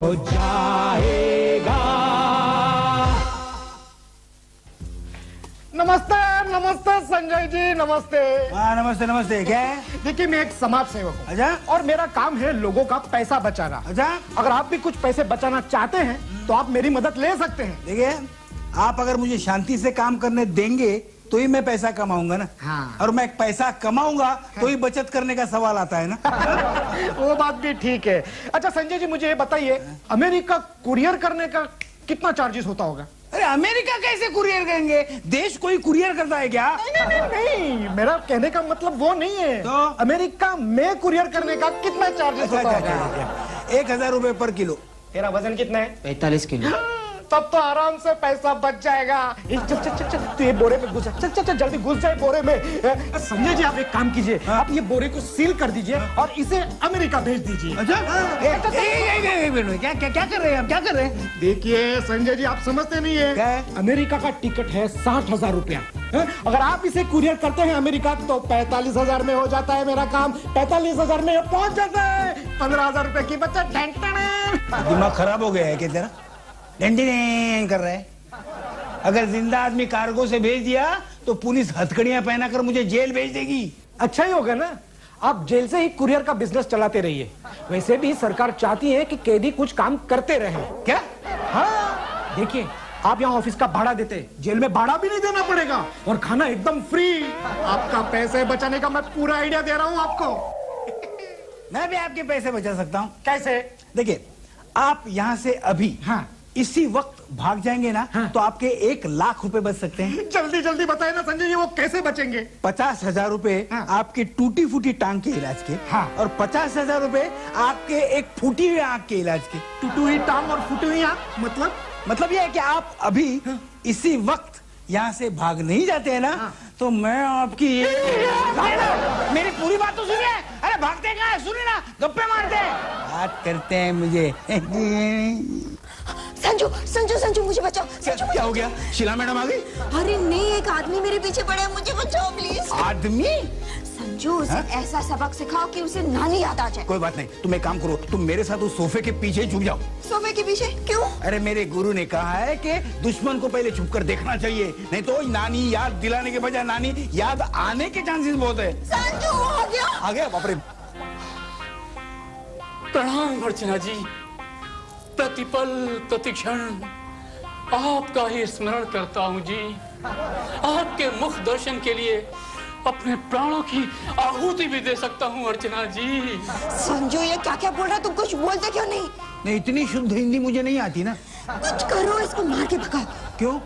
हो जाएगा। नमस्ते नमस्ते संजय जी, नमस्ते। हाँ नमस्ते नमस्ते। क्या है? देखिए मैं एक समाज सेवक हूँ। अच्छा। और मेरा काम है लोगों का पैसा बचाना। अच्छा। अगर आप भी कुछ पैसे बचाना चाहते हैं तो आप मेरी मदद ले सकते हैं। देखिए, आप अगर मुझे शांति से काम करने देंगे तो ही मैं पैसा कमाऊंगा ना। हाँ। और मैं पैसा कमाऊंगा तो ही बचत करने का सवाल आता है ना। वो बात भी ठीक है। अच्छा संजय जी, मुझे ये बताइए, अमेरिका कुरियर करने का कितना चार्जेस होता होगा? अरे अमेरिका कैसे कुरियर करेंगे? देश कोई कुरियर करता है क्या? नहीं, मेरा कहने का मतलब वो नहीं है। तो? अमेरिका में कुरियर करने का कितना चार्जेस होता होगा? 1000 रुपए पर किलो। तेरा वजन कितना है? 45 किलो। तब तो आराम से पैसा बच जाएगा। चल चल चल चल, तू ये बोरे में घुस जा। चल चल चल, जल्दी घुस जाए बोरे में। संजय जी, आप एक काम कीजिए, आप ये बोरे को सील कर दीजिए और इसे अमेरिका भेज दीजिए। अच्छा। क्या कर रहे हैं आप? क्या कर रहे हैं? देखिए संजय जी, आप समझते नहीं क्या है, है? अमेरिका का टिकट है 60,000 रुपया। अगर आप इसे कुरियर करते हैं अमेरिका तो 45,000 में हो जाता है मेरा काम। 45,000 में पहुंच जाता है 15,000 रुपए की बचत। दिमाग खराब हो गया है क्या तेरा? डेंटिंग कर रहा है। अगर जिंदा आदमी कार्गो से भेज दिया तो पुलिस हथकड़ियां पहनाकर मुझे जेल भेज देगी। अच्छा ही होगा ना, आप जेल से ही कुरियर का बिजनेस चलाते रहिए। वैसे भी सरकार चाहती है कि कैदी कुछ काम करते रहे। क्या? हाँ, देखिए, आप यहाँ ऑफिस का भाड़ा देते, जेल में भाड़ा भी नहीं देना पड़ेगा और खाना एकदम फ्री। आपका पैसे बचाने का मैं पूरा आइडिया दे रहा हूँ आपको। मैं भी आपके पैसे बचा सकता हूँ। कैसे? देखिए, आप यहाँ से अभी इसी वक्त भाग जाएंगे ना, तो आपके 1,00,000 रुपए बच सकते हैं। जल्दी जल्दी बताए ना संजय जी, वो कैसे बचेंगे? 50,000 रुपए आपकी टूटी फूटी टांग के इलाज के। और 50,000 रुपए आपके एक फूटी हुई आंख के इलाज के। टूटी हुई टांग और फूटी हुई आंख मतलब ये है कि आप अभी इसी वक्त यहाँ से भाग नहीं जाते हैं ना, तो मैं आपकी मेरी पूरी बात तो सुनिए। अरे भागते कहाँ है? सुनिए ना, गप्पे मारते हैं, बात करते हैं मुझे। संजू संजू संजू, मुझे बचाओ। संजू, क्या हो गया? शीला मैडम आ गई? अरे नहीं, एक आदमी मेरे पीछे पड़ा है, मुझे बचाओ प्लीज। आदमी? संजू, उसे ऐसा सबक सिखाओ कि उसे नानी याद आ जाए। कोई बात नहीं, तुम एक काम करो, तुम मेरे साथ उस सोफे के पीछे छुप जाओ। सोफे के पीछे क्यों? अरे मेरे गुरु ने कहा है कि दुश्मन को पहले छुपकर देखना चाहिए, नहीं तो नानी याद दिलाने के बजाय नानी याद आने के चांसेस बहुत है। संजू आ गया। आ गया? बाप रे। प्रणाम अर्चना जी। प्रतिपल प्रतिक्षण आपका ही स्मरण करता हूँ जी। आपके मुख दर्शन के लिए अपने प्राणों की आहुति भी दे सकता हूँ अर्चना जी। संजू, ये क्या क्या बोल रहा है? तुम कुछ बोलते क्यों नहीं? नहीं, इतनी शुद्ध हिंदी मुझे नहीं आती ना। कुछ करो, इसको मार के भगाओ। क्यों?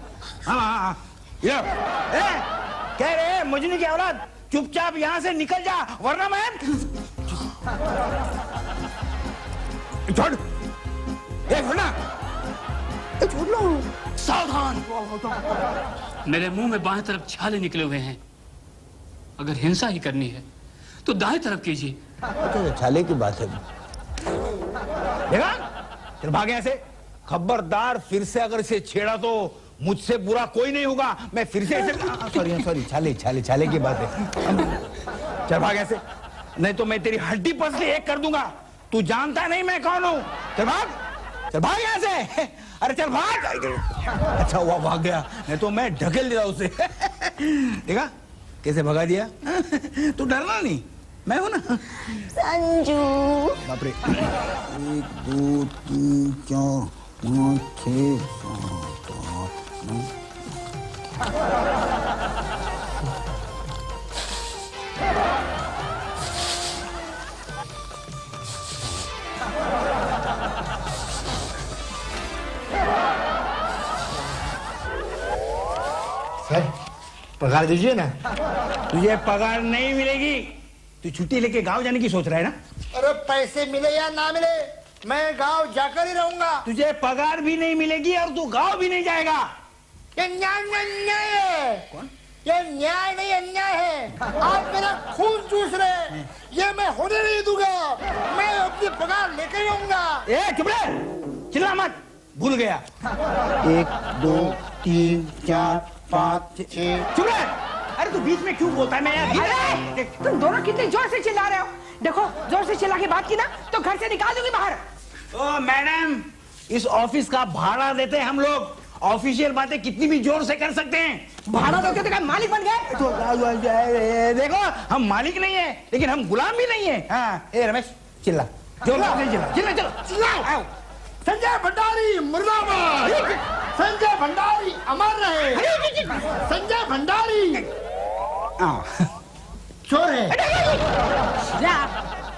हाँ। ये कह रहे मुझे की औलाद, चुपचाप यहाँ से निकल जा, वरना मैं छोड़। छोड़ लो। सावधान, मेरे मुंह में बाएं तरफ छाले निकले हुए हैं। अगर हिंसा ही करनी है तो दाएं तरफ कीजिए। अच्छा, छाले की बात है। देखा? चल भाग यहाँ से। खबरदार, फिर से अगर इसे छेड़ा तो मुझसे बुरा कोई नहीं होगा। मैं फिर से ऐसे सॉरी, छाले की बात है। चल भाग यहाँ से, नहीं तो मैं तेरी हड्डी पसली एक कर दूंगा। तू जानता नहीं मैं कौन हूँ। चल भाग यहाँ से। अरे चल भाग। अच्छा हुआ भाग गया, नहीं तो मैं ढकेल देता उसे। देखा कैसे भगा दिया? तू डरना नहीं, मैं हूं ना। संजू। बाप रे। 1 2 3 4 5 6 7 8 9। सर, पगार दीजिए ना। तुझे पगार नहीं मिलेगी। तू छुट्टी लेके गांव जाने की सोच रहा है ना? अरे पैसे मिले या ना मिले, मैं गांव जाकर ही रहूंगा। तुझे पगार भी नहीं मिलेगी और तू गांव भी नहीं जाएगा। ये अन्याय है। कौन? ये न्याय नहीं, अन्याय है। आप मेरा खून चूस रहे हैं, ये मैं होने नहीं दूंगा। मैं अपनी पगार लेकर ही रहूंगा। चुप रहे, चिल्ला मत, भूल गया। 1 2 3 4 5 6। चुप रहे। अरे तू बीच में क्यों बोलता है? मैं तुम दोनों कितने जोर से चिल्ला रहे हो? देखो, जोर से चिल्ला के बात की ना तो घर से निकाल दूंगी बाहर। ओ मैडम, इस ऑफिस का भाड़ा देते हैं हम लोग। ऑफिशियल बातें कितनी भी जोर से कर सकते हैं। भाड़ा दोगे तो क्या मालिक बन गए? तो देखो, हम मालिक नहीं है, लेकिन हम गुलाम भी नहीं है। हाँ, ए रमेश, चिल्ला जोर से चिल्ला, चिल्ला चलो चिल्लाओ। संजय भंडारी मुर्दाबाद, संजय भंडारी अमर रहे, संजय भंडारी चोर है। शीला,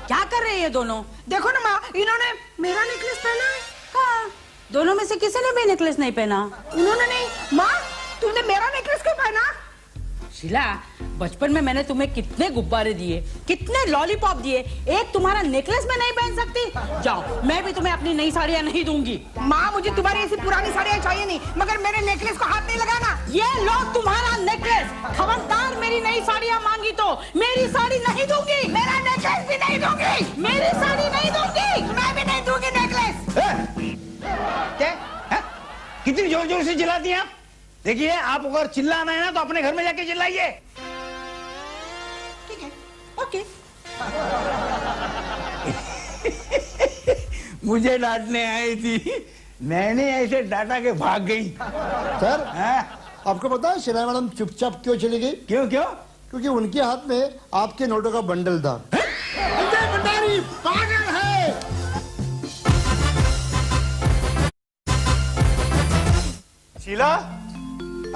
क्या कर रहे हैं ये दोनों? देखो ना माँ, इन्होंने मेरा नेकलेस पहना है। हाँ, दोनों में से किसी ने भी नेकलेस नहीं पहना। उन्होंने नहीं। माँ, तुमने मेरा नेकलेस क्यों पहना? शीला, बचपन में मैंने तुम्हें कितने गुब्बारे दिए, कितने लॉलीपॉप दिए, एक तुम्हारा नेकलेस में नहीं पहन सकती? जाओ, मैं भी तुम्हें अपनी नई साड़ियाँ नहीं दूंगी। माँ, मुझे तुम्हारी ऐसी पुरानी साड़ियाँ चाहिए नहीं, मगर मेरे नेकलेस को हाथ नहीं लगाना। ये लो तुम्हारा नेकलेस। खबरदार मेरी नई साड़ियाँ मांगी तो मेरी साड़ी नहीं दूंगी। मेरा नेकलेस भी नहीं दूंगी। मेरी साड़ी नहीं दूंगी। मैं भी नहीं दूंगी नेकलेस। क्या? हाँ? कितनी जोर जोर से चिल्लाती हैं आप? देखिए, आप अगर चिल्लाना है ना तो अपने घर में जाके चिल्लाइए। ठीक है, ओके। मुझे डांटने आई थी, मैंने ऐसे डांटा के भाग गई। सर, हाँ? आपको पता है शीला मैडम चुपचाप क्यों चली गई? क्यों क्यों? क्योंकि उनके हाथ में आपके नोटों का बंडल था। संजय भंडारी पागल है। शीला,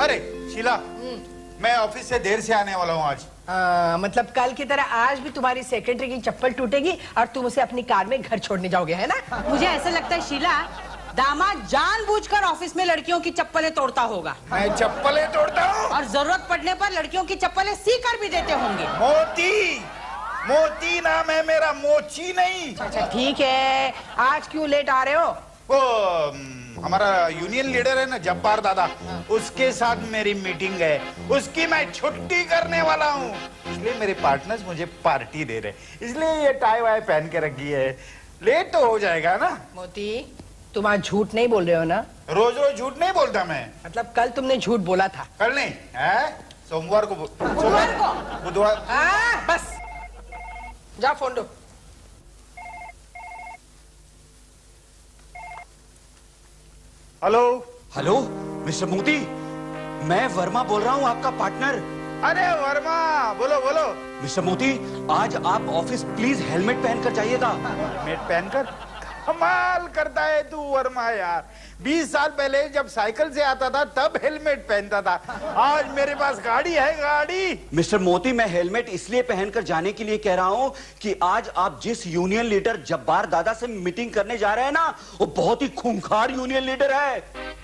अरे शीला, मैं ऑफिस से देर से आने वाला हूँ आज। मतलब कल की तरह आज भी तुम्हारी सेक्रेटरी की चप्पल टूटेगी और तुम उसे अपनी कार में घर छोड़ने जाओगे, है ना? मुझे ऐसा लगता है शीला, दामाद जानबूझकर ऑफिस में लड़कियों की चप्पलें तोड़ता होगा मैं चप्पलें तोड़ता हूँ? और जरूरत पड़ने पर लड़कियों की चप्पलें सी कर भी देते होंगे। मोती, मोती नाम है मेरा, मोची नहीं। अच्छा ठीक है, आज क्यों लेट आ रहे हो? वो हमारा यूनियन लीडर है ना, जब्बार दादा, उसके साथ मेरी मीटिंग है, उसकी मैं छुट्टी करने वाला हूँ। इसलिए मेरे पार्टनर्स मुझे पार्टी दे रहे, इसलिए ये टाई वाई पहन के रखी है। लेट तो हो जाएगा ना। मोती, तुम आज झूठ नहीं बोल रहे हो ना? रोज रोज झूठ नहीं बोलता मैं। मतलब कल तुमने झूठ बोला था। कल नहीं है, सोमवार को बुधवार को? बुधवार। बस जाओ, फोन दो। हेलो। हेलो मिस्टर मोती, मैं वर्मा बोल रहा हूँ, आपका पार्टनर। अरे वर्मा, बोलो बोलो। मिस्टर मोती, आज आप ऑफिस प्लीज हेलमेट पहनकर जाइएगा। हेलमेट पहनकर? कमाल करता है तू वर्मा यार। 20 साल पहले जब साइकिल से आता था तब हेलमेट पहनता था, आज मेरे पास गाड़ी है, गाड़ी। मिस्टर मोती, मैं हेलमेट इसलिए पहनकर जाने के लिए कह रहा हूं कि आज आप जिस यूनियन लीडर जब्बार दादा से मीटिंग करने जा रहे हैं ना, वो बहुत ही खूंखार यूनियन लीडर है।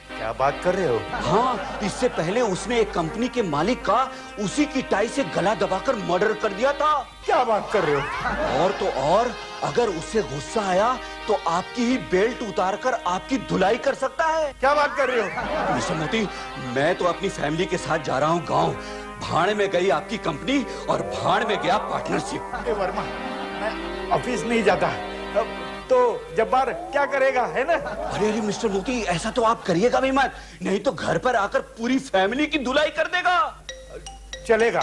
क्या बात कर रहे हो? हाँ, इससे पहले उसने एक कंपनी के मालिक का उसी की टाई से गला दबाकर मर्डर कर दिया था। क्या बात कर रहे हो? और तो और, अगर उसे गुस्सा आया तो आपकी ही बेल्ट उतारकर आपकी धुलाई कर सकता है। क्या बात कर रहे हो? मिस्टर मोती, मैं तो अपनी फैमिली के साथ जा रहा हूँ गांव। भाड़ में गई आपकी कंपनी और भाड़ में गया पार्टनरशिप। ए वर्मा, मैं ऑफिस नहीं जाता तो जब्बार क्या करेगा, है ना? अरे अरे मिस्टर मोती, ऐसा तो आप करिएगा भी मत, नहीं तो घर पर आकर पूरी फैमिली की धुलाई कर देगा। चलेगा,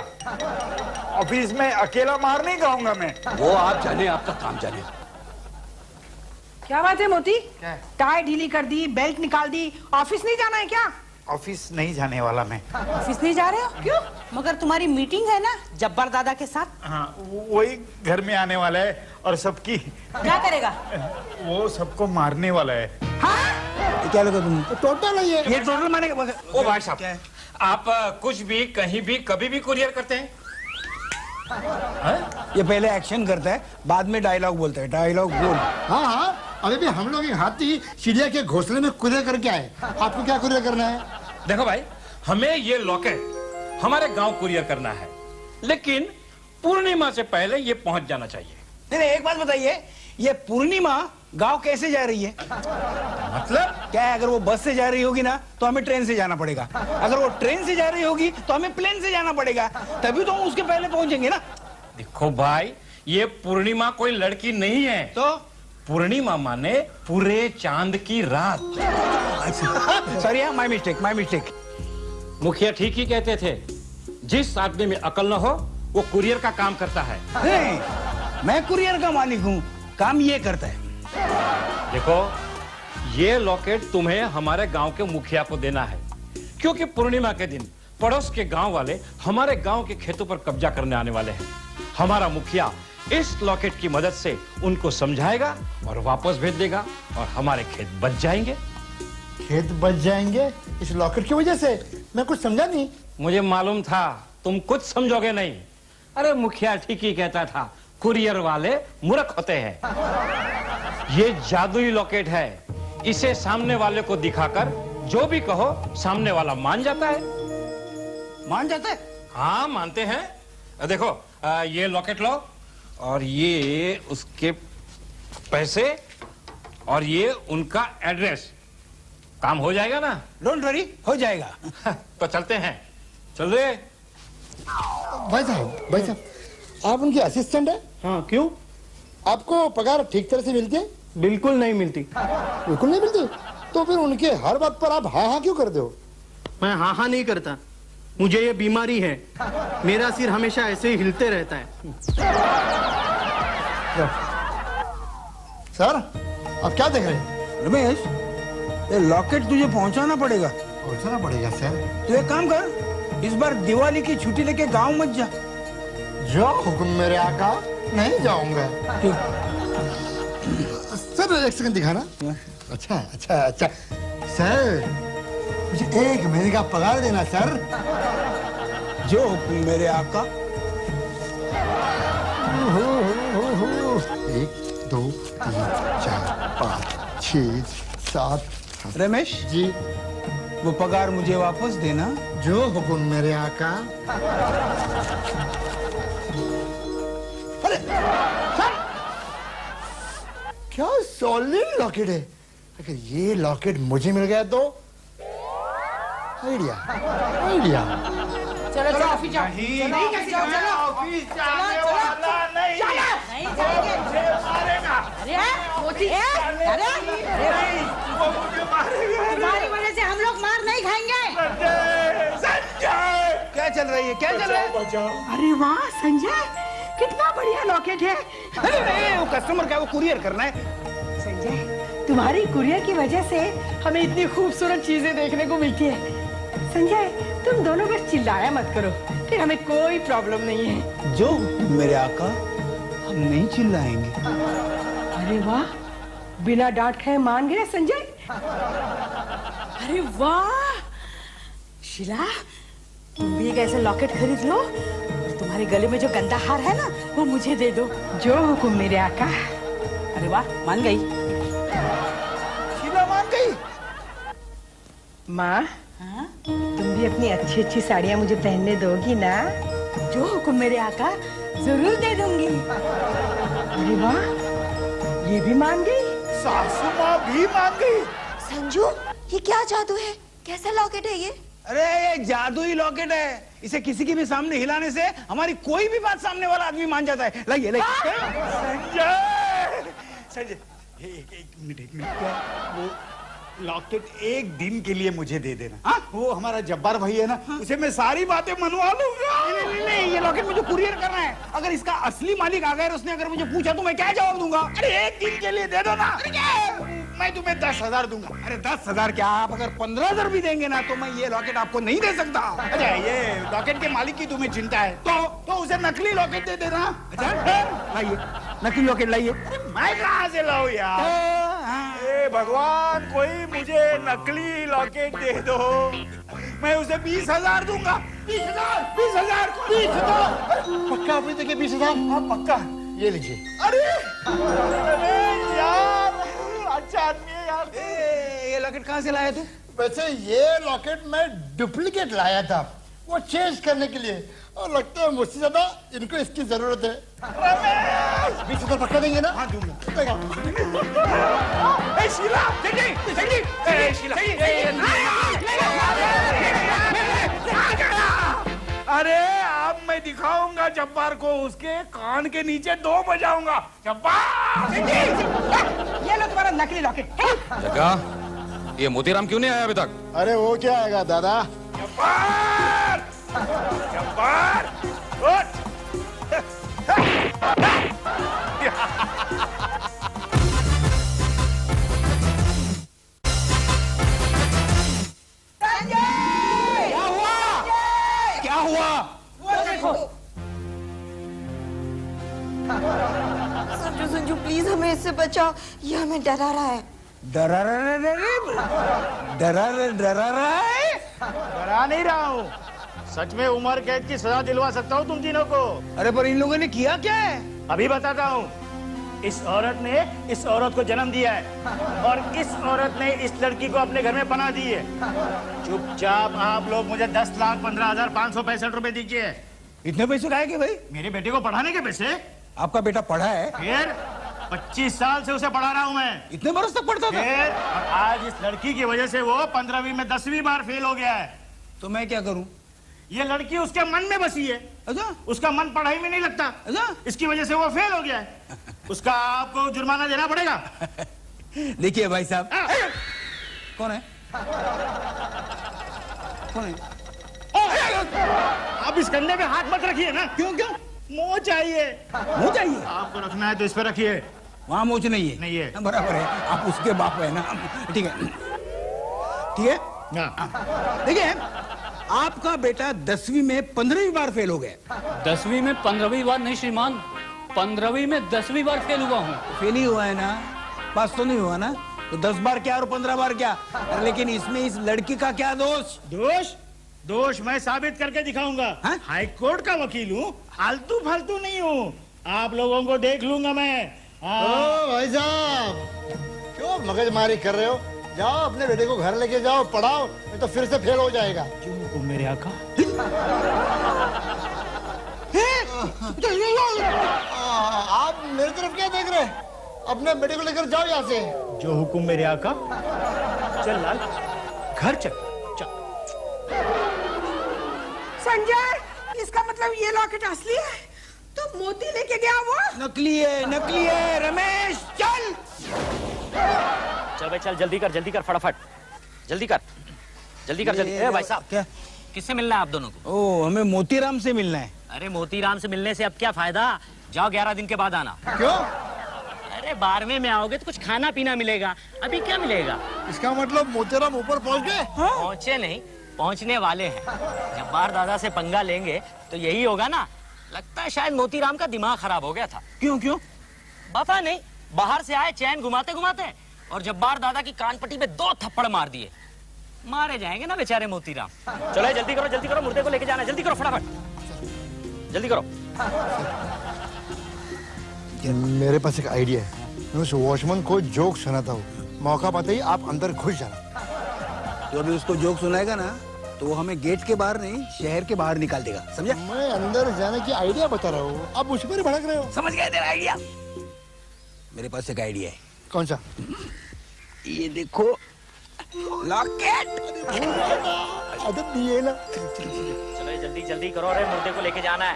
ऑफिस में अकेला मार नहीं खाऊंगा मैं। वो आप जाने, आपका काम जाने। क्या बात है मोती? क्या? टाई ढीली कर दी, बेल्ट निकाल दी, ऑफिस नहीं जाना है क्या? ऑफिस नहीं जाने वाला मैं। ऑफिस नहीं जा रहे हो? क्यों? मगर तुम्हारी मीटिंग है ना जब्बार दादा के साथ। हाँ, वही घर में आने वाला है और सबकी, क्या करेगा? वो सबको मारने वाला है। क्या लगा तुम? टोटल है ये। ये टोटल माने ओ भाई साहब, आप कुछ भी कहीं भी कभी भी कुरियर करते हैं? ये पहले एक्शन करता है, बाद में डायलॉग बोलता है। डायलॉग बोल। हाँ हाँ, अभी भी हम लोग एक हाथी चिड़िया के घोंसले में कुरियर करके आए। आपको क्या कुरियर करना है? देखो भाई, हमें ये लॉकेट हमारे गांव कुरियर करना है, लेकिन पूर्णिमा से पहले ये पहुंच जाना चाहिए। नहीं, एक बात बताइए, ये पूर्णिमा गांव कैसे जा रही है? मतलब क्या है, अगर वो बस से जा रही होगी ना तो हमें ट्रेन से जाना पड़ेगा, अगर वो ट्रेन से जा रही होगी तो हमें प्लेन से जाना पड़ेगा, तभी तो हम उसके पहले पहुंचेंगे ना। देखो भाई, ये पूर्णिमा कोई लड़की नहीं है, तो पूर्णिमा माने पूरे चांद की रात। Sorry, my mistake, my mistake. मुखिया ठीक ही कहते थे, जिस आदमी में अकल न हो वो कुरियर का काम करता है। नहीं, मैं कुरियर का मालिक हूँ, काम ये करता है। देखो, ये लॉकेट तुम्हें हमारे गांव के मुखिया को देना है, क्योंकि पूर्णिमा के दिन पड़ोस के गांव वाले हमारे गांव के खेतों पर कब्जा करने आने वाले हैं। हमारा मुखिया इस लॉकेट की मदद से उनको समझाएगा और वापस भेज देगा और हमारे खेत बच जाएंगे। खेत बच जाएंगे इस लॉकेट की वजह से? मैं कुछ समझा नहीं। मुझे मालूम था तुम कुछ समझोगे नहीं। अरे मुखिया ठीक ही कहता था, कुरियर वाले मूर्ख होते हैं। ये जादुई लॉकेट है, इसे सामने वाले को दिखाकर जो भी कहो सामने वाला मान जाता है। मान जाता है? हाँ, मानते हैं। देखो, ये लॉकेट लो और ये उसके पैसे और ये उनका एड्रेस। काम हो जाएगा ना? डोंट वरी, हो जाएगा। तो चलते हैं। चल रहे। भाई साहब, आप उनके असिस्टेंट है? हाँ, क्यों? आपको पगार ठीक तरह से मिलती है? बिल्कुल नहीं मिलती। बिल्कुल नहीं मिलती? तो फिर उनके हर बात पर आप हाँ हाँ क्यों करते हो? मैं हाँ हाँ नहीं करता, मुझे ये बीमारी है। मेरा सिर हमेशा ऐसे ही हिलते रहता है। सर, आप क्या देख रहे हैं? रमेश, ये लॉकेट तुझे पहुंचाना पड़ेगा। पहुंचाना पड़ेगा सर? तो एक काम कर, इस बार दिवाली की छुट्टी लेके गांव मत जा। जो हुक्म मेरे आका, नहीं जाऊंगा। सर एक सेकंड दिखाना। अच्छा अच्छा अच्छा सर, मुझे 1 महीने का पगार देना सर। जो हुक्म मेरे आका। 1 2 3 4 5 6 7। रमेश जी, वो पगार मुझे वापस देना। जो हुक्म मेरे आका। अरे सर, क्या सॉलिड लॉकेट है। अगर ये लॉकेट मुझे मिल गया तो आइडिया आइडिया। चलो चलो ऑफिस जाओ। नहीं कैसे जाओ? चलो ऑफिस जाने वाला नहीं। नहीं जाएंगे। मुझे मारेगा। अरे अरे वो मुझे मारेगा। तुम्हारी वजह से हम लोग मार नहीं खाएंगे। संजय, क्या चल रही है? क्या चल रहा है? अरे वाह संजय, कितना बढ़िया लॉकेट है। अरे वो कस्टमर का, वो कुरियर करना है। संजय, तुम्हारी कुरियर की वजह से हमें इतनी खूबसूरत चीजें देखने को मिलती है। संजय, तुम दोनों बस चिल्लाया मत करो, फिर हमें कोई प्रॉब्लम नहीं है। जो मेरे आका, हम नहीं चिल्लाएंगे। अरे वाह, बिना डांट खाए मान गए संजय। अरे वाह शीला, तुम भी एक ऐसा लॉकेट खरीद लो और तुम्हारे गले में जो गंदा हार है ना, वो मुझे दे दो। जो हुकुम मेरे आका। अरे वाह, मान गई। शीला मान गई। माँ, हाँ? तुम भी अपनी अच्छी अच्छी साड़ियाँ मुझे पहनने दोगी ना? जो हुकुम मेरे आका, जरूर दे दूंगी। अरे वाह, ये भी मान गई। सासू माँ भी मान गई। संजू, ये क्या जादू है? कैसा लॉकेट है ये? अरे ये जादुई लॉकेट है, इसे किसी के भी सामने हिलाने से हमारी कोई भी बात सामने वाला आदमी मान जाता है। लाइए लाइए। संजय, संजय, एक मिनट। वो लॉकेट 1 दिन के लिए मुझे दे देना। हाँ? वो हमारा जब्बार भाई है ना, उसे मैं सारी बातें मनवा लूंगा। नहीं, ये लॉकेट मुझे कुरियर करना है। अगर इसका असली मालिक आ गया और उसने अगर मुझे पूछा तो मैं क्या जवाब दूंगा? अरे 1 दिन के लिए दे दो ना। मैं तुम्हें 10,000 दूंगा। अरे 10,000 क्या, आप अगर 15,000 भी देंगे ना तो मैं ये लॉकेट आपको नहीं दे सकता। अरे ये लॉकेट के मालिक की तुम्हें चिंता है तो उसे नकली लॉकेट दे देना। लाइए, नकली लॉकेट लाइए। मैं कहाँ से लाऊं यार? ए भगवान, कोई मुझे नकली लॉकेट दे दो, मैं उसे 20,000 दूंगा। 20,000 पक्का आपने देखे 20,000? हाँ पक्का। ये लीजिए। अरे यार, अच्छा आदमी है यार। ये लॉकेट कहाँ से लाया तू? वैसे ये लॉकेट मैं डुप्लीकेट लाया था, वो चेंज करने के लिए, और लगता है मुझसे ज्यादा इनको इसकी जरूरत है। 20,000 पक्का देंगे ना? हाँ दूंगा। शीला, अरे अब मैं दिखाऊंगा जब्बार को, उसके कान के नीचे 2 बजाऊंगा। जब्बार, ये लो तुम्हारा नकली लॉकेट। जग्गा, ये मोतीराम क्यों नहीं आया अभी तक? अरे वो क्या आएगा दादा? जब्बार, जब्बार, उठ। से बचाओ, ये हमें डरा रहा है। डरा रहा है? डरा नहीं रहा हूँ, सच में उम्र कैद की सजा दिलवा सकता हूँ तुम तीनों को। अरे पर इन लोगों ने किया क्या है? अभी बताता हूँ। इस औरत ने इस औरत को जन्म दिया है और इस औरत ने इस लड़की को अपने घर में पनाह दी है। चुपचाप आप लोग मुझे 10,15,565 रुपए दीजिए। इतने पैसे काहे के भाई? मेरे बेटे को पढ़ाने के पैसे। आपका बेटा पढ़ा है? फिर 25 साल से उसे पढ़ा रहा हूँ मैं। इतने बरस तक पढ़ता था? फिर और आज इस लड़की की वजह से वो 15वीं में 10वीं बार फेल हो गया है। तो मैं क्या करूँ? ये लड़की उसके मन में बसी है। अच्छा? उसका मन पढ़ाई में नहीं लगता। अच्छा? इसकी वजह से वो फेल हो गया है। उसका आपको जुर्माना देना पड़ेगा। देखिए भाई साहब। कौन है? कौन है? आप इस कंधे पे हाथ मत रखिए ना। क्यों क्यों? मोह चाहिए। मोह चाहिए? आपको रखना है तो इस पे रखिए। वहाँ मोच नहीं है? नहीं है। बराबर है, आप उसके बाप है ना। ठीक है, ठीक है। देखिए, आपका बेटा 10वीं में 15वीं बार फेल हो गया। 10वीं में 15वीं बार नहीं श्रीमान, 15वीं में 10वीं बार फेल हुआ हूँ। फेल ही हुआ है ना, पास तो नहीं हुआ ना। तो 10 बार क्या और 15 बार क्या? लेकिन इसमें इस लड़की का क्या दोष? दोष मैं साबित करके दिखाऊंगा। हाई कोर्ट का वकील हूँ, आलतू फालतू नहीं हूँ। आप लोगों को देख लूंगा मैं। ओ भाई साहब, क्यों मगजमारी कर रहे हो? जाओ अपने बेटे को घर लेके जाओ, पढ़ाओ, नहीं तो फिर से फेल हो जाएगा। क्यों मेरे आका? आप मेरी तरफ क्या देख रहे हैं? अपने बेटे को लेकर जाओ यहाँ से। जो हुकुम मेरे आका। चल लाल, घर चल। संजय, इसका मतलब ये लॉकेट असली है? तो मोती लेके गया वो? नकली है, नकली है। रमेश चल। चल भाई चल, जल्दी कर फटाफट, जल्दी कर जल्दी। ए भाई साहब, क्या? किससे मिलना है आप दोनों को? ओ, हमें मोतीराम से मिलना है। अरे मोतीराम से मिलने से अब क्या फायदा, जाओ 11 दिन के बाद आना। क्यों? अरे 12वें में आओगे तो कुछ खाना पीना मिलेगा, अभी क्या मिलेगा? इसका मतलब मोतीराम ऊपर पहुँच गए? पहुँचे नहीं, पहुँचने वाले हैं। जब्बार दादा से पंगा लेंगे तो यही होगा ना। लगता है शायद मोतीराम का दिमाग खराब हो गया था। क्यों? पता नहीं, बाहर से आए चैन घुमाते घुमाते और जब्बार दादा की कानपट्टी पे 2 थप्पड़ मार दिए। मारे जाएंगे ना बेचारे मोतीराम। चलो जल्दी करो, मुर्दे को लेके जाना, जल्दी करो फटाफट, जल्दी करो। मेरे पास एक आइडिया है। मैं उस वॉचमैन को जोक सुनाता हूँ, मौका पाते ही आप अंदर घुस जाना। जो भी उसको जोक सुनाएगा ना, तो वो हमें गेट के बाहर नहीं, शहर के बाहर निकाल देगा, समझा? मैं अंदर जाने की आइडिया बता रहा हूँ, आप उस पर भड़क रहे हो। समझ गए तेरा आइडिया? मेरे पास एक आइडिया है। कौन सा? ये देखो, लॉकेट। ये ना। चलो जल्दी करो, अरे मुर्दे को लेके जाना है।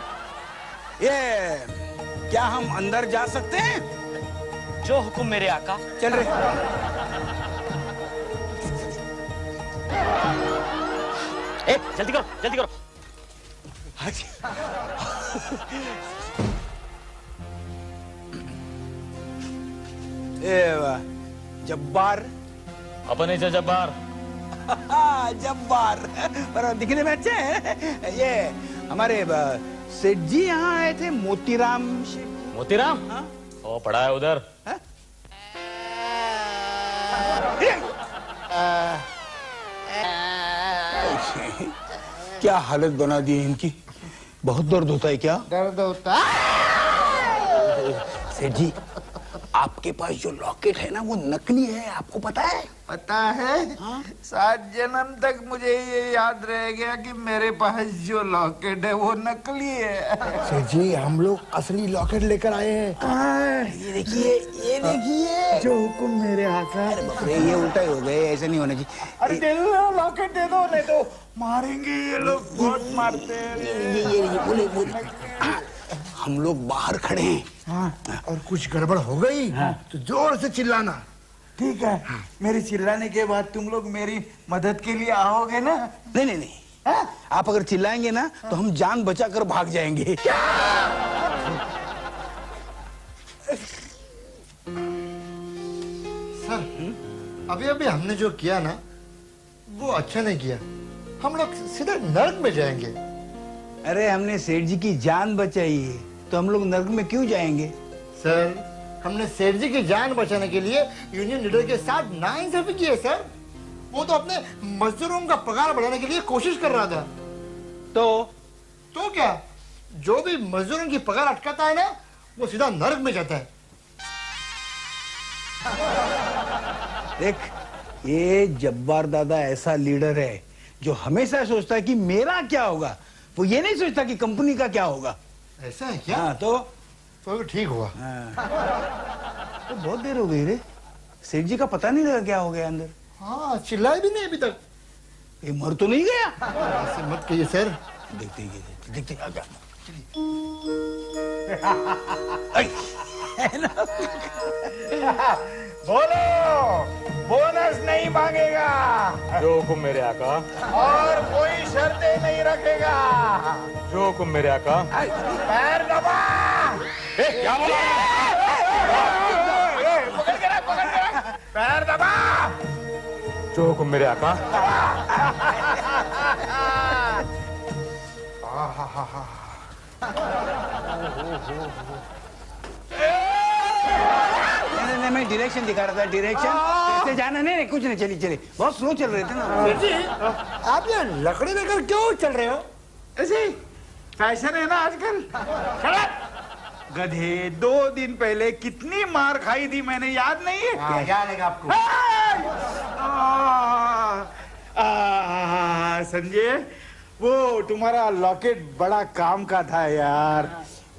ये क्या हम अंदर जा सकते हैं? जो हुकुम मेरे आका। चल रहे। ए, जल्दी करो। जब्बार। अपने से जब्बार। जब्बार, पर दिखने में अच्छे हैं। ये हमारे सेठ जी यहाँ आए थे, मोतीराम। मोतीराम? हाँ? ओ, पड़ा है उधर। क्या हालत बना दी है इनकी। बहुत दर्द होता है क्या? दर्द होता है। सेठ जी, आपके पास जो लॉकेट है ना, वो नकली है, आपको पता है? पता है। 7 जन्म तक मुझे ये याद रह गया कि मेरे पास जो लॉकेट है वो नकली है। सेठ जी, हम लोग असली लॉकेट लेकर आए हैं। ये देखिए। जो हुकुम मेरे आका। अरे ये उल्टा ही हो गए, ऐसा नहीं होना चाहिए। अरे दे दो लॉकेट, दे दो, नहीं तो मारेंगे ये लोग, बहुत मारते हैं। बोले हम लोग बाहर खड़े हैं। हाँ, और कुछ गड़बड़ हो गई तो जोर से चिल्लाना। ठीक है। मेरे चिल्लाने के बाद तुम लोग मेरी मदद के लिए आओगे ना? नहीं। आप अगर चिल्लाएंगे ना तो हम जान बचाकर भाग जाएंगे। सर, अभी हमने जो किया ना, वो अच्छा नहीं किया। हम लोग सीधे नर्क में जाएंगे। अरे हमने सेठ जी की जान बचाई है, तो हम लोग नर्क में क्यों जाएंगे? सर, हमने सेठ जी की जान बचाने के लिए यूनियन लीडर के साथ नाइंसाफी की है सर। वो तो अपने मजदूरों का पगार बढ़ाने के लिए कोशिश कर रहा था। तो क्या, जो भी मजदूरों की पगार अटकाता है ना, वो सीधा नरक में जाता है। देख, ये जब्बार दादा ऐसा लीडर है जो हमेशा सोचता है कि मेरा क्या होगा, वो ये नहीं सोचता कि कंपनी का क्या होगा। ऐसा है क्या? हाँ, तो ठीक हुआ। तो बहुत देर हो गई रे, सेठ जी का पता नहीं लगा क्या हो गया अंदर। हाँ, चिल्लाए भी नहीं अभी तक। ये मर तो नहीं गया? ऐसे मत कहिए सर। देखते देखते आजा। बोलो, बोनस नहीं मांगेगा, जो हुकुम मेरे आका। और कोई शर्तें नहीं रखेगा, जो हुकुम मेरे आका। पैर दबा। क्या बोला? पकड़ के रख, पैर दबा। जो हुकुम मेरे आका। नहीं, मैं डायरेक्शन दिखा रहा था, डायरेक्शन कैसे जाना। नहीं, कुछ नहीं, चलिए चलिए, बहुत स्लो चल रहे थे ना। सेठ जी, आप ये लकड़ी लेकर क्यों चल रहे हो? ऐसे फैशन है ना आजकल। गधे, 2 दिन पहले कितनी मार खाई थी मैंने, याद नहीं है? क्या लगा आपको? संजय, वो तुम्हारा लॉकेट बड़ा काम का था यार।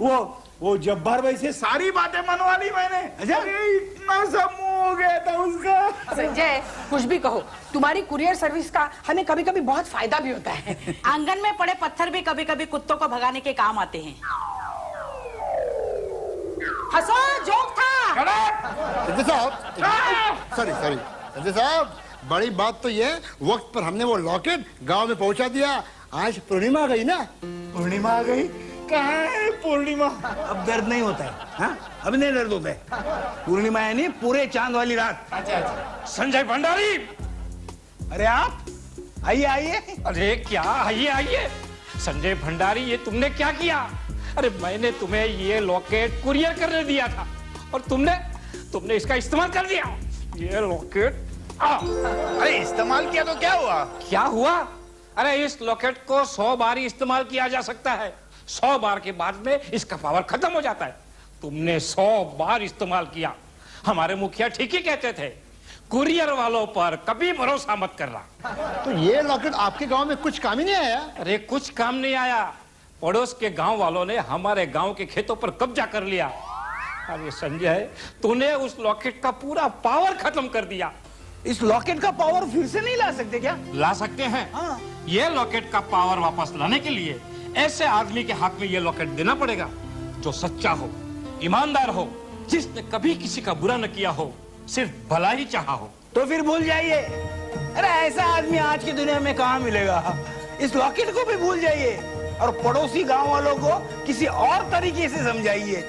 वो जब्बार भाई से सारी बातें मनवा ली मैंने। अरे इतना सा मुंह हो गया था उसका। संजय, कुछ भी कहो, तुम्हारी कुरियर सर्विस का हमें कभी कभी बहुत फायदा भी होता है। आंगन में पड़े पत्थर भी कभी कभी कुत्तों को भगाने के काम आते हैं। हंसो, जोक था। संजय साहब, सॉरी संजय साहब, बड़ी बात तो ये, वक्त पर हमने वो लॉकेट गांव में पहुंचा दिया। आज पूर्णिमा आ गई ना। पूर्णिमा आ गई? कहाँ है पूर्णिमा? अब दर्द नहीं होता है। हाँ, अब नहीं दर्द होता है। पूर्णिमा है नहीं, पूरे चांद वाली रात। अच्छा। संजय भंडारी, अरे आप आइए आइए। अरे क्या, आइए। संजय भंडारी, ये तुमने क्या किया? अरे मैंने तुम्हें ये लॉकेट कुरियर करने दिया था और तुमने इसका इस्तेमाल कर दिया। ये लॉकेट अरे इस्तेमाल किया तो क्या हुआ? क्या हुआ? अरे इस लॉकेट को 100 बार ही इस्तेमाल किया जा सकता है। 100 बार के बाद में इसका पावर खत्म हो जाता है। तुमने 100 बार इस्तेमाल किया। हमारे मुखिया ठीक ही कहते थे, कुरियर वालों पर कभी भरोसा मत करना। तो ये लॉकेट आपके गांव में कुछ काम ही नहीं आया? अरे कुछ काम नहीं आया। पड़ोस के गांव वालों ने हमारे गांव के खेतों पर कब्जा कर लिया। अरे संजय, तूने उस लॉकेट का पूरा पावर खत्म कर दिया। इस लॉकेट का पावर फिर से नहीं ला सकते क्या? ला सकते हैं। हाँ। ये लॉकेट का पावर वापस लाने के लिए ऐसे आदमी के हाथ में ये लॉकेट देना पड़ेगा जो सच्चा हो, ईमानदार हो, जिसने कभी किसी का बुरा न किया हो, सिर्फ भला ही चाहा हो। तो फिर भूल जाइए। अरे ऐसा आदमी आज की दुनिया में कहाँ मिलेगा? इस लॉकेट को भी भूल जाइए और पड़ोसी गांव वालों को किसी और तरीके से समझाइए।